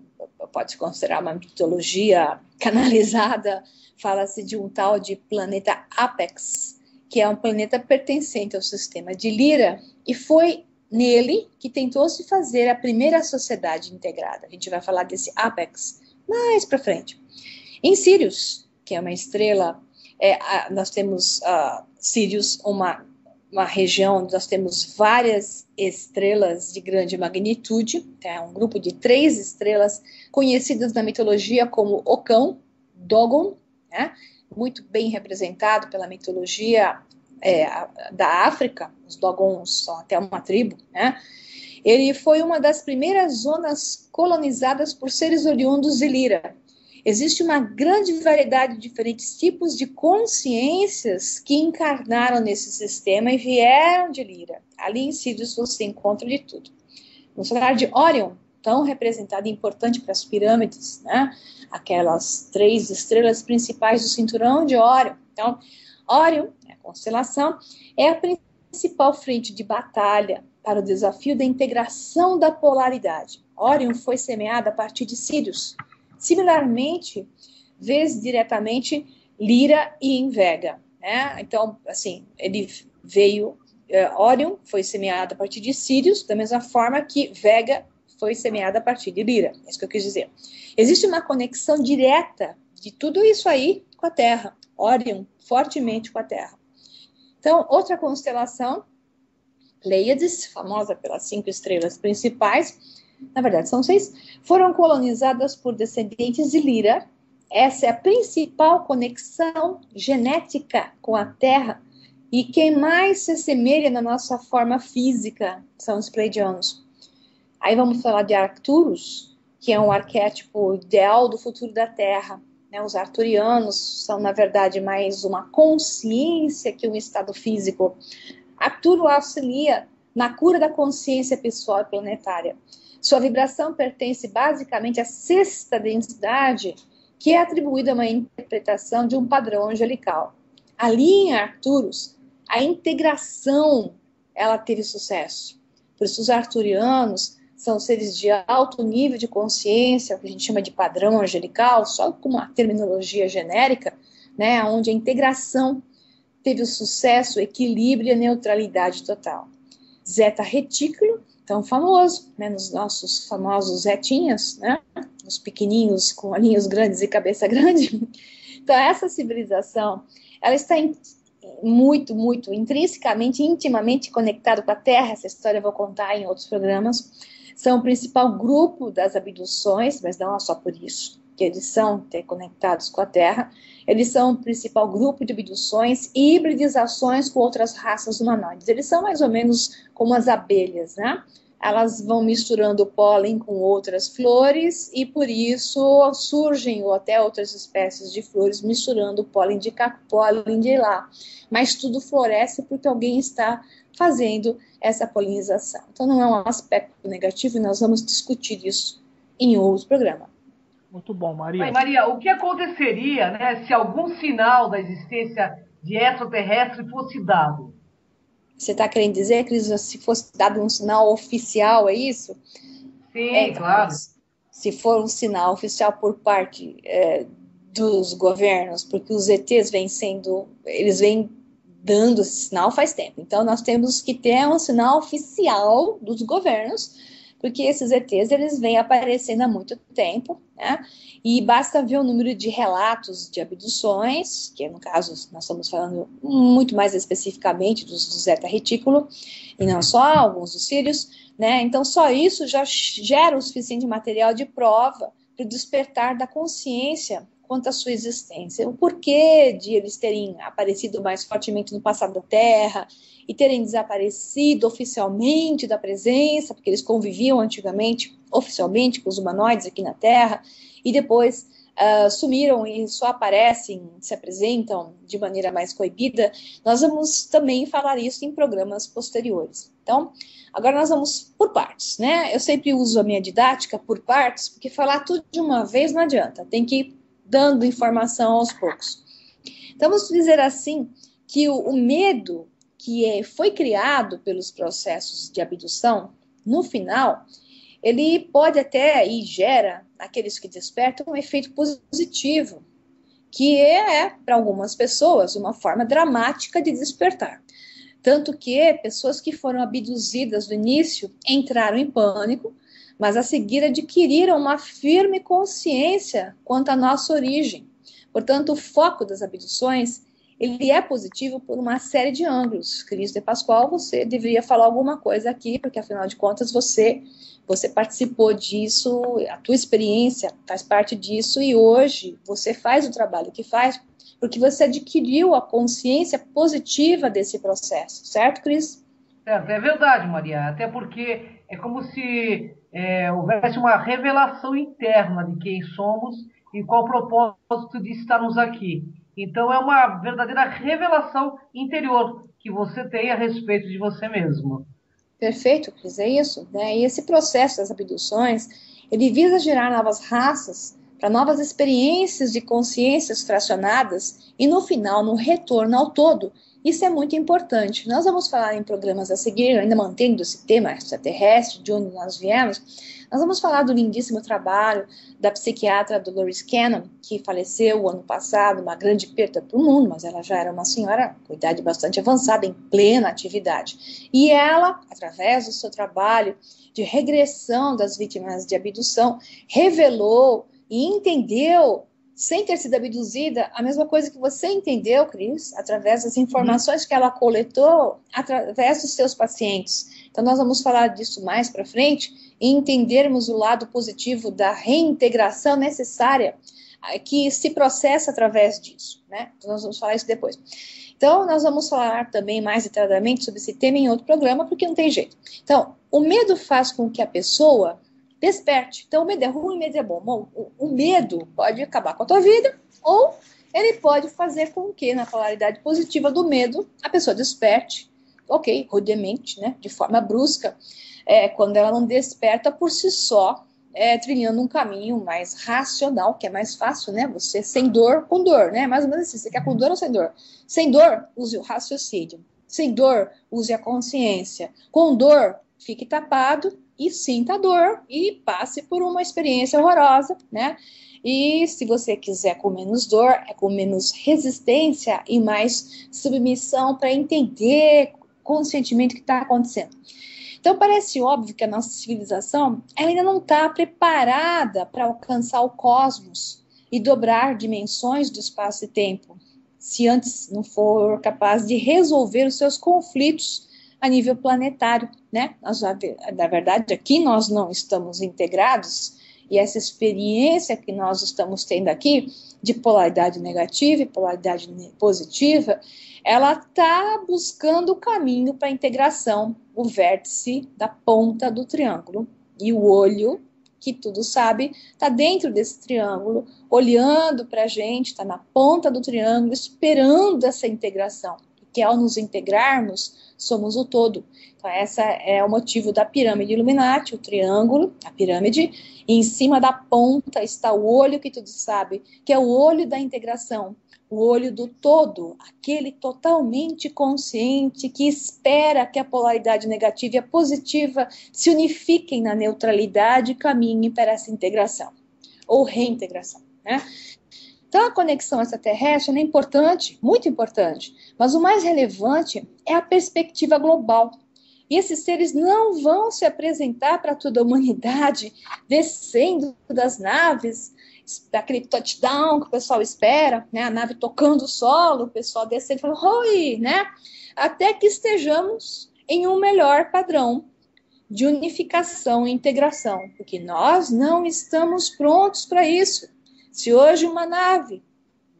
pode considerar uma mitologia canalizada, fala-se de um tal de planeta Apex, que é um planeta pertencente ao sistema de Lira, e foi nele que tentou se fazer a primeira sociedade integrada. A gente vai falar desse Apex mais para frente. Em Sirius, que é uma estrela, nós temos Sirius, uma região onde nós temos várias estrelas de grande magnitude, é um grupo de 3 estrelas conhecidas na mitologia como Ocão, Dogon, né? Muito bem representado pela mitologia da África, os Dogons são até uma tribo, né? Ele foi uma das primeiras zonas colonizadas por seres oriundos de Lira. Existe uma grande variedade de diferentes tipos de consciências que encarnaram nesse sistema e vieram de Lira. Ali em Sirius você encontra de tudo. Vamos falar de Órion, tão representado e importante para as pirâmides, né? Aquelas 3 estrelas principais do cinturão de Órion. Então, Órion, a constelação, é a principal frente de batalha para o desafio da integração da polaridade. Órion foi semeada a partir de Sirius. Similarmente, vê diretamente Lira e em Vega, né? Então, assim, ele veio, Órion foi semeado a partir de Sirius, da mesma forma que Vega foi semeada a partir de Lira, é isso que eu quis dizer. Existe uma conexão direta de tudo isso aí com a Terra, Órion fortemente com a Terra. Então, outra constelação, Pleiades, famosa pelas 5 estrelas principais, na verdade são 6, foram colonizadas por descendentes de Lira. Essa é a principal conexão genética com a Terra, e quem mais se assemelha na nossa forma física são os pleidianos. Aí vamos falar de Arcturus, que é um arquétipo ideal do futuro da Terra. Os arturianos são, na verdade, mais uma consciência que um estado físico. Arcturo auxilia na cura da consciência pessoal e planetária. Sua vibração pertence basicamente à 6ª densidade, que é atribuída a uma interpretação de um padrão angelical. Ali em Arcturus, a integração, ela teve sucesso. Por isso os arturianos são seres de alto nível de consciência, o que a gente chama de padrão angelical, só com uma terminologia genérica, onde a integração teve o sucesso, o equilíbrio e a neutralidade total. Zeta retículo, tão famoso, nos nossos famosos zetinhas, os pequenininhos com olhinhos grandes e cabeça grande. Então essa civilização, ela está muito, muito intrinsecamente, intimamente conectada com a Terra. Essa história eu vou contar em outros programas. São o principal grupo das abduções, mas não é só por isso que eles são conectados com a Terra. Eles são o principal grupo de abduções e hibridizações com outras raças humanoides. Eles são mais ou menos como as abelhas, Elas vão misturando o pólen com outras flores e por isso surgem ou até outras espécies de flores misturando o pólen de cá, pólen de lá. Mas tudo floresce porque alguém está fazendo essa polinização. Então não é um aspecto negativo e nós vamos discutir isso em outro programa. Muito bom, Maria. Mas, Maria, o que aconteceria, se algum sinal da existência de extraterrestre fosse dado? Você está querendo dizer, Cris, se fosse dado um sinal oficial, é isso? Sim, claro. Se for um sinal oficial por parte dos governos, porque os ETs eles vêm dando esse sinal faz tempo. Então, nós temos que ter um sinal oficial dos governos, porque esses ETs, eles vêm aparecendo há muito tempo, E basta ver o número de relatos de abduções, que no caso nós estamos falando muito mais especificamente do Zeta Retículo, e não só, alguns dos Sírios, Então só isso já gera o suficiente material de prova para o despertar da consciência quanto à sua existência. O porquê de eles terem aparecido mais fortemente no passado da Terra e terem desaparecido oficialmente da presença, porque eles conviviam antigamente, oficialmente, com os humanoides aqui na Terra, e depois sumiram e só aparecem, se apresentam de maneira mais coibida. Nós vamos também falar isso em programas posteriores. Então, agora nós vamos por partes, Eu sempre uso a minha didática por partes, porque falar tudo de uma vez não adianta, tem que ir dando informação aos poucos. Então, vamos dizer assim, que o medo que foi criado pelos processos de abdução, no final, ele pode até, e gera, aqueles que despertam, um efeito positivo, que é, para algumas pessoas, uma forma dramática de despertar. Tanto que pessoas que foram abduzidas no início entraram em pânico, mas a seguir adquiriram uma firme consciência quanto à nossa origem. Portanto, o foco das abduções, ele é positivo por uma série de ângulos. Cris de Pascoal, você deveria falar alguma coisa aqui, porque afinal de contas você participou disso, a tua experiência faz parte disso, e hoje você faz o trabalho que faz, porque você adquiriu a consciência positiva desse processo, certo, Cris? Certo, é verdade, Maria, até porque é como se houvesse uma revelação interna de quem somos e qual o propósito de estarmos aqui. Então é uma verdadeira revelação interior que você tem a respeito de você mesmo. Perfeito, Cris, é isso. E esse processo das abduções, ele visa gerar novas raças para novas experiências de consciências fracionadas e, no final, no retorno ao todo. Isso é muito importante. Nós vamos falar em programas a seguir, ainda mantendo esse tema extraterrestre, de onde nós viemos. Nós vamos falar do lindíssimo trabalho da psiquiatra Dolores Cannon, que faleceu ano passado, uma grande perda para o mundo, mas ela já era uma senhora com idade bastante avançada, em plena atividade. E ela, através do seu trabalho de regressão das vítimas de abdução, revelou e entendeu sem ter sido abduzida, a mesma coisa que você entendeu, Cris, através das informações que ela coletou, através dos seus pacientes. Então, nós vamos falar disso mais para frente e entendermos o lado positivo da reintegração necessária que se processa através disso, né? Então, nós vamos falar isso depois. Então, nós vamos falar também mais detalhadamente sobre esse tema em outro programa, porque não tem jeito. Então, o medo faz com que a pessoa desperte. Então, o medo é ruim, o medo é bom. Bom, o medo pode acabar com a tua vida, ou ele pode fazer com que, na polaridade positiva do medo, a pessoa desperte, ok, rudemente, né, de forma brusca, quando ela não desperta por si só, trilhando um caminho mais racional, que é mais fácil, né, você sem dor, com dor, né, mais ou menos assim, você quer com dor ou sem dor? Sem dor, use o raciocínio. Sem dor, use a consciência. Com dor, fique tapado e sinta a dor e passe por uma experiência horrorosa, né? E se você quiser com menos dor, com menos resistência e mais submissão para entender conscientemente o que está acontecendo. Então, parece óbvio que a nossa civilização ela ainda não está preparada para alcançar o cosmos e dobrar dimensões do espaço e tempo, se antes não for capaz de resolver os seus conflitos a nível planetário, né? Na verdade, aqui nós não estamos integrados, e essa experiência que nós estamos tendo aqui, de polaridade negativa e polaridade positiva, ela está buscando o caminho para a integração, o vértice da ponta do triângulo, e o olho, que tudo sabe, está dentro desse triângulo, olhando para a gente, está na ponta do triângulo, esperando essa integração. Que ao nos integrarmos, somos o todo. Então, esse é o motivo da pirâmide Illuminati, o triângulo, a pirâmide, e em cima da ponta está o olho que tudo sabe, que é o olho da integração, o olho do todo, aquele totalmente consciente que espera que a polaridade negativa e a positiva se unifiquem na neutralidade e caminhem para essa integração, ou reintegração, né? Então, a conexão extraterrestre é importante, muito importante, mas o mais relevante é a perspectiva global. E esses seres não vão se apresentar para toda a humanidade descendo das naves, daquele touchdown que o pessoal espera, né? A nave tocando o solo, o pessoal descendo e falando, oi, né? Até que estejamos em um melhor padrão de unificação e integração, porque nós não estamos prontos para isso. Se hoje uma nave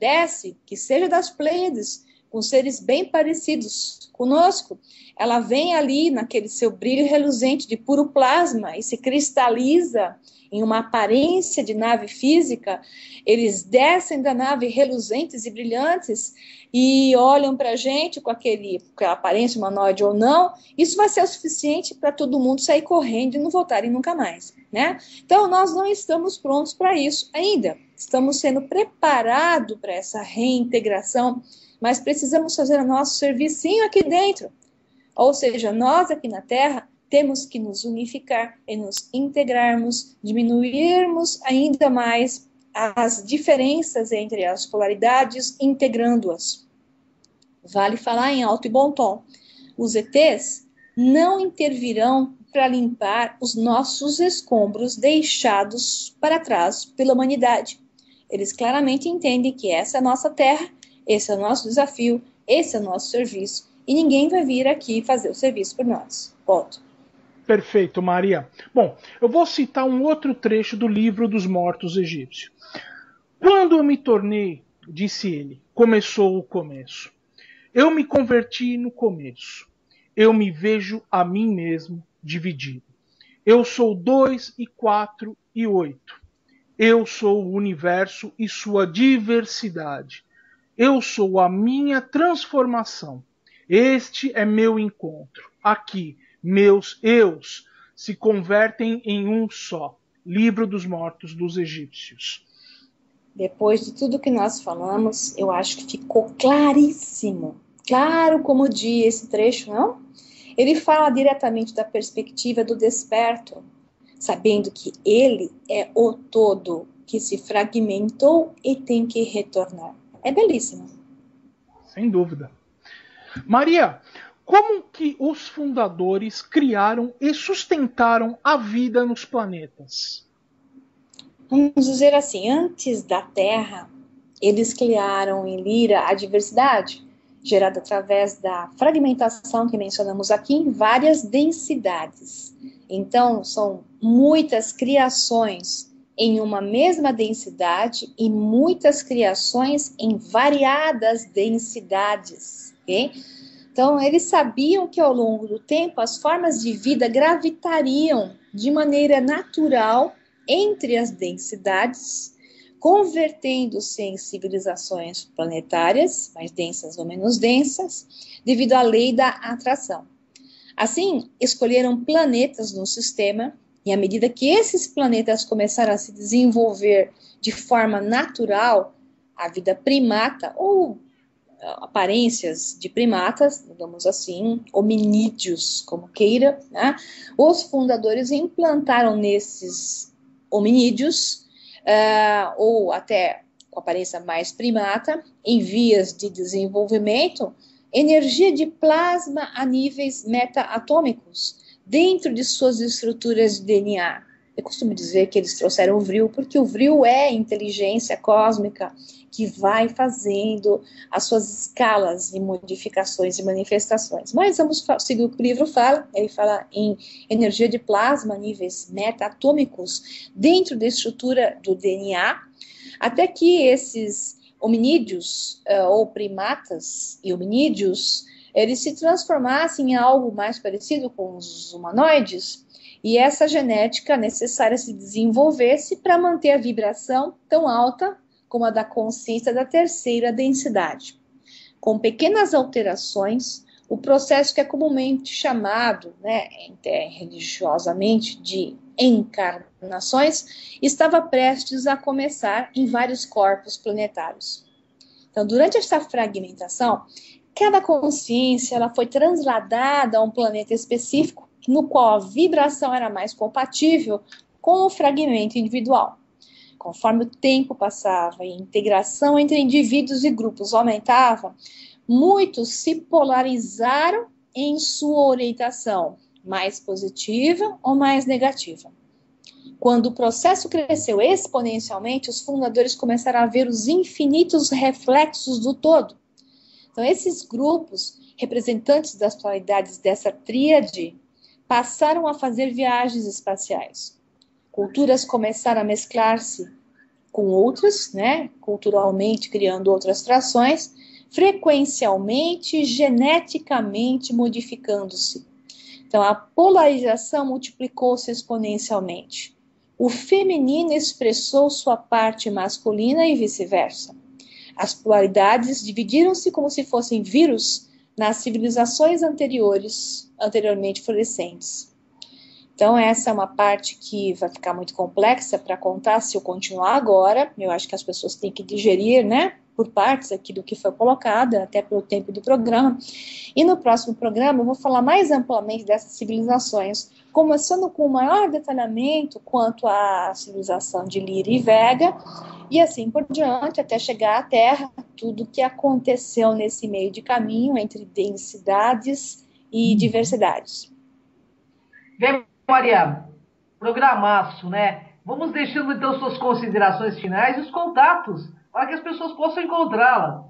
desce, que seja das Pleiades, com seres bem parecidos conosco, ela vem ali naquele seu brilho reluzente de puro plasma e se cristaliza em uma aparência de nave física, eles descem da nave reluzentes e brilhantes e olham para a gente com aquela aparência humanoide ou não, isso vai ser o suficiente para todo mundo sair correndo e não voltarem nunca mais, né? Então, nós não estamos prontos para isso ainda. Estamos sendo preparados para essa reintegração, mas precisamos fazer o nosso servicinho aqui dentro. Ou seja, nós aqui na Terra temos que nos unificar e nos integrarmos, diminuirmos ainda mais as diferenças entre as polaridades, integrando-as. Vale falar em alto e bom tom. Os ETs não intervirão para limpar os nossos escombros deixados para trás pela humanidade. Eles claramente entendem que essa é a nossa terra, esse é o nosso desafio, esse é o nosso serviço, e ninguém vai vir aqui fazer o serviço por nós. Ponto. Perfeito, Maria. Bom, eu vou citar um outro trecho do livro dos mortos egípcios. Quando eu me tornei, disse ele, começou o começo. Eu me converti no começo. Eu me vejo a mim mesmo dividido. Eu sou 2 e 4 e 8. Eu sou o universo e sua diversidade. Eu sou a minha transformação. Este é meu encontro. Aqui, meus eus se convertem em um só. Livro dos Mortos dos Egípcios. Depois de tudo que nós falamos, eu acho que ficou claríssimo. Claro como o dia esse trecho, não? Ele fala diretamente da perspectiva do desperto, sabendo que ele é o todo que se fragmentou e tem que retornar. É belíssimo. Sem dúvida. Maria, como que os fundadores criaram e sustentaram a vida nos planetas? vamos dizer assim, antes da Terra, eles criaram em Lyra a diversidade, gerada através da fragmentação que mencionamos aqui em várias densidades. Então, são muitas criações em uma mesma densidade e muitas criações em variadas densidades, ok? Então, eles sabiam que ao longo do tempo as formas de vida gravitariam de maneira natural entre as densidades, convertendo-se em civilizações planetárias, mais densas ou menos densas, devido à lei da atração. Assim, escolheram planetas no sistema, e à medida que esses planetas começaram a se desenvolver de forma natural, a vida primata, ou aparências de primatas, digamos assim, hominídeos, como queira, né? Os fundadores implantaram nesses hominídeos, ou até com aparência mais primata, em vias de desenvolvimento, energia de plasma a níveis metaatômicos, dentro de suas estruturas de DNA. Eu costumo dizer que eles trouxeram o vril, porque o vril é inteligência cósmica que vai fazendo as suas escalas de modificações e manifestações. Mas vamos seguir o que o livro fala. Ele fala em energia de plasma a níveis metaatômicos dentro da estrutura do DNA, até que esses hominídeos, ou primatas e hominídeos, eles se transformassem em algo mais parecido com os humanoides, e essa genética necessária se desenvolvesse para manter a vibração tão alta como a da consciência da terceira densidade. Com pequenas alterações, o processo que é comumente chamado, religiosamente, de encarnações, estava prestes a começar em vários corpos planetários. Então, durante esta fragmentação, cada consciência ela foi transladada a um planeta específico, no qual a vibração era mais compatível com o fragmento individual. Conforme o tempo passava e a integração entre indivíduos e grupos aumentava, muitos se polarizaram em sua orientação, mais positiva ou mais negativa. Quando o processo cresceu exponencialmente, os fundadores começaram a ver os infinitos reflexos do todo. Então, esses grupos, representantes das polaridades dessa tríade, passaram a fazer viagens espaciais. Culturas começaram a mesclar-se com outras, culturalmente criando outras trações, frequencialmente, geneticamente modificando-se. Então, a polarização multiplicou-se exponencialmente. O feminino expressou sua parte masculina e vice-versa. As polaridades dividiram-se como se fossem vírus nas civilizações anteriormente florescentes. Então, essa é uma parte que vai ficar muito complexa para contar se eu continuar agora. Eu acho que as pessoas têm que digerir, por partes aqui do que foi colocado, até pelo tempo do programa. E no próximo programa eu vou falar mais amplamente dessas civilizações, começando com o maior detalhamento quanto à civilização de Lyra e Vega, e assim por diante, até chegar à Terra, tudo o que aconteceu nesse meio de caminho entre densidades e diversidades. Bem, Maria, programaço, Vamos deixando então suas considerações finais e os contatos, para que as pessoas possam encontrá-la.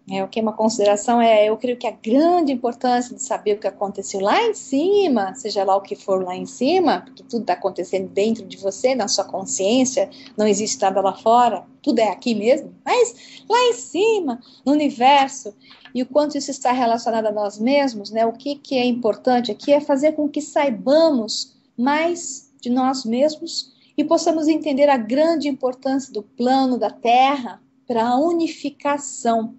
O que é uma consideração eu creio que a grande importância de saber o que aconteceu lá em cima, seja lá o que for lá em cima, porque tudo está acontecendo dentro de você, na sua consciência, não existe nada lá fora, tudo é aqui mesmo, mas lá em cima, no universo, e o quanto isso está relacionado a nós mesmos, o que é importante aqui é fazer com que saibamos mais de nós mesmos e possamos entender a grande importância do plano da Terra para a unificação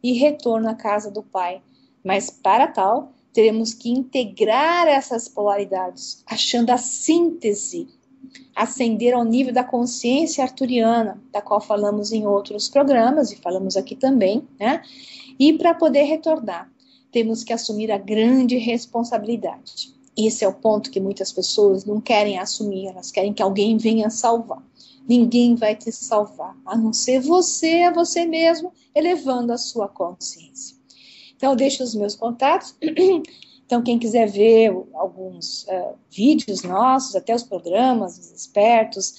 e retorno à casa do Pai. Mas para tal, teremos que integrar essas polaridades, achando a síntese, ascender ao nível da consciência arturiana, da qual falamos em outros programas e falamos aqui também, E para poder retornar, temos que assumir a grande responsabilidade. Esse é o ponto que muitas pessoas não querem assumir, elas querem que alguém venha salvar. Ninguém vai te salvar, a não ser você, a você mesmo, elevando a sua consciência. Então, eu deixo os meus contatos. Então, quem quiser ver alguns vídeos nossos, até os programas, os espertos,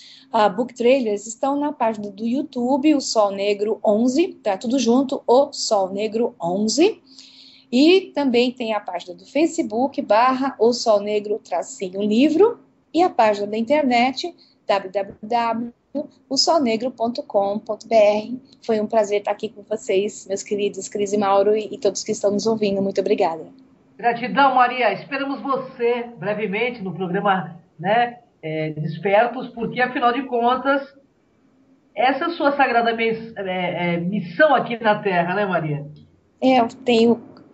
book trailers, estão na página do YouTube, o Sol Negro 11, tá tudo junto, o Sol Negro 11. E também tem a página do Facebook, /o Sol Negro _livro, e a página da internet, www.osolnegro.com.br. Foi um prazer estar aqui com vocês, meus queridos Cris e Mauro, e todos que estão nos ouvindo. Muito obrigada. Gratidão, Maria. Esperamos você brevemente no programa, né, Despertos, porque, afinal de contas, essa é a sua sagrada missão aqui na Terra, né, Maria? Eu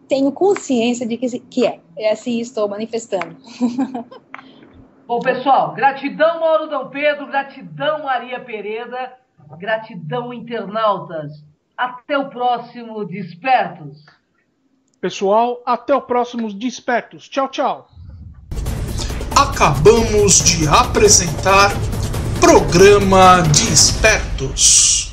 tenho consciência de que é assim estou manifestando. Bom, pessoal, gratidão, Mauro Dom Pedro, gratidão, Maria Pereda, gratidão, internautas. Até o próximo Despertos. Pessoal, até o próximo Despertos. Tchau, tchau. Acabamos de apresentar Programa Despertos.